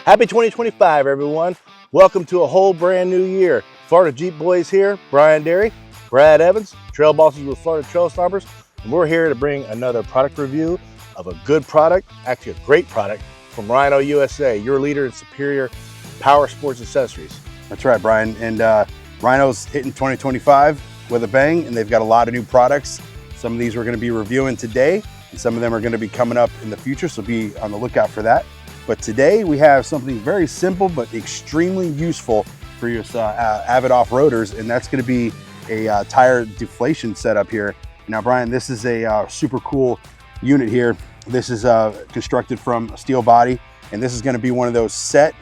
Happy 2025, everyone. Welcome to a whole brand new year. Florida Jeep Boys here, Brian Derry, Brad Evans, Trail Bosses with Florida Trail Stompers, and we're here to bring another product review of a good product, actually a great product, from RhinoUSA, your leader in superior power sports accessories. That's right, Brian. And Rhino's hitting 2025 with a bang, and they've got a lot of new products. Some of these we're going to be reviewing today, and some of them are going to be coming up in the future, so be on the lookout for that. But today we have something very simple but extremely useful for your avid off-roaders, and that's going to be a tire deflation setup here. Now, Brian, this is a super cool unit here. This is constructed from a steel body, and this is going to be one of those set,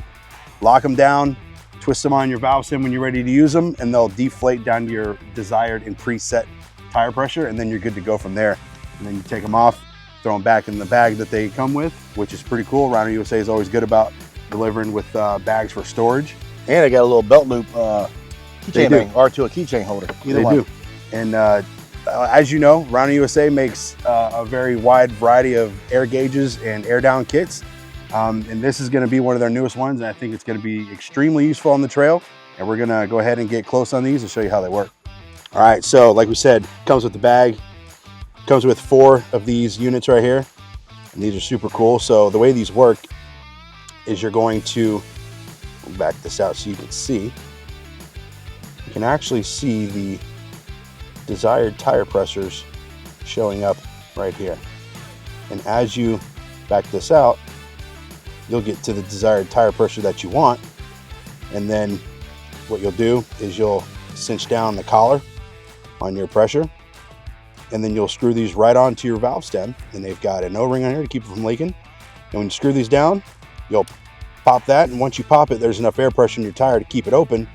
lock them down, twist them on your valve stem when you're ready to use them, and they'll deflate down to your desired and preset tire pressure, and then you're good to go from there. And then you take them off, throw them back in the bag that they come with, which is pretty cool. RhinoUSA is always good about delivering with bags for storage. And I got a little belt loop keychain or to a keychain holder. Either one. And as you know, RhinoUSA makes a very wide variety of air gauges and air down kits. And this is going to be one of their newest ones, and I think it's going to be extremely useful on the trail. And we're going to go ahead and get close on these and show you how they work. All right, so like we said, comes with the bag. Comes with 4 of these units right here, and these are super cool. So the way these work is you're going to back this out so you can see. You can actually see the desired tire pressures showing up right here. And as you back this out, you'll get to the desired tire pressure that you want. And then what you'll do is you'll cinch down the collar on your pressure, and then you'll screw these right onto your valve stem, and they've got an O-ring on here to keep it from leaking. And when you screw these down, you'll pop that, and once you pop it, there's enough air pressure in your tire to keep it open.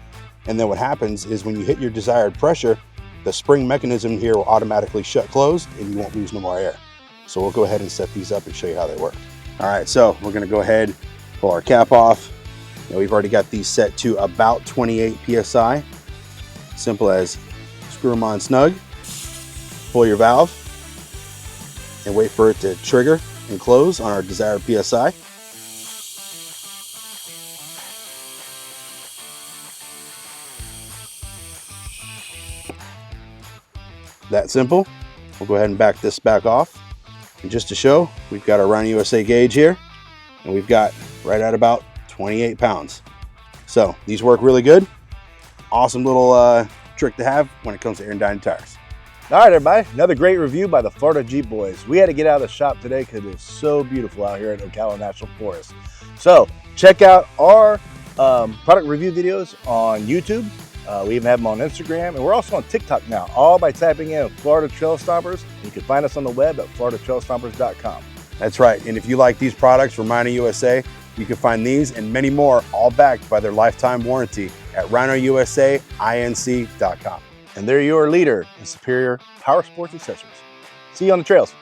And then what happens is when you hit your desired pressure, the spring mechanism here will automatically shut closed, and you won't lose no more air. So we'll go ahead and set these up and show you how they work. All right, so we're gonna go ahead, pull our cap off. Now we've already got these set to about 28 PSI. Simple as screw them on snug, pull your valve, and wait for it to trigger and close on our desired PSI. That simple. We'll go ahead and back this back off. And just to show, we've got our RhinoUSA gauge here, and we've got right at about 28 pounds. So these work really good. Awesome little trick to have when it comes to air and dyno tires. All right, everybody, another great review by the Florida Jeep Boys. We had to get out of the shop today because it's so beautiful out here at Ocala National Forest. So check out our product review videos on YouTube. We even have them on Instagram, and we're also on TikTok now, all by typing in Florida Trail Stompers. You can find us on the web at floridatrailstompers.com. That's right, and if you like these products from RhinoUSA, you can find these and many more, all backed by their lifetime warranty at RhinoUSAinc.com. And they're your leader in superior power sports accessories. See you on the trails.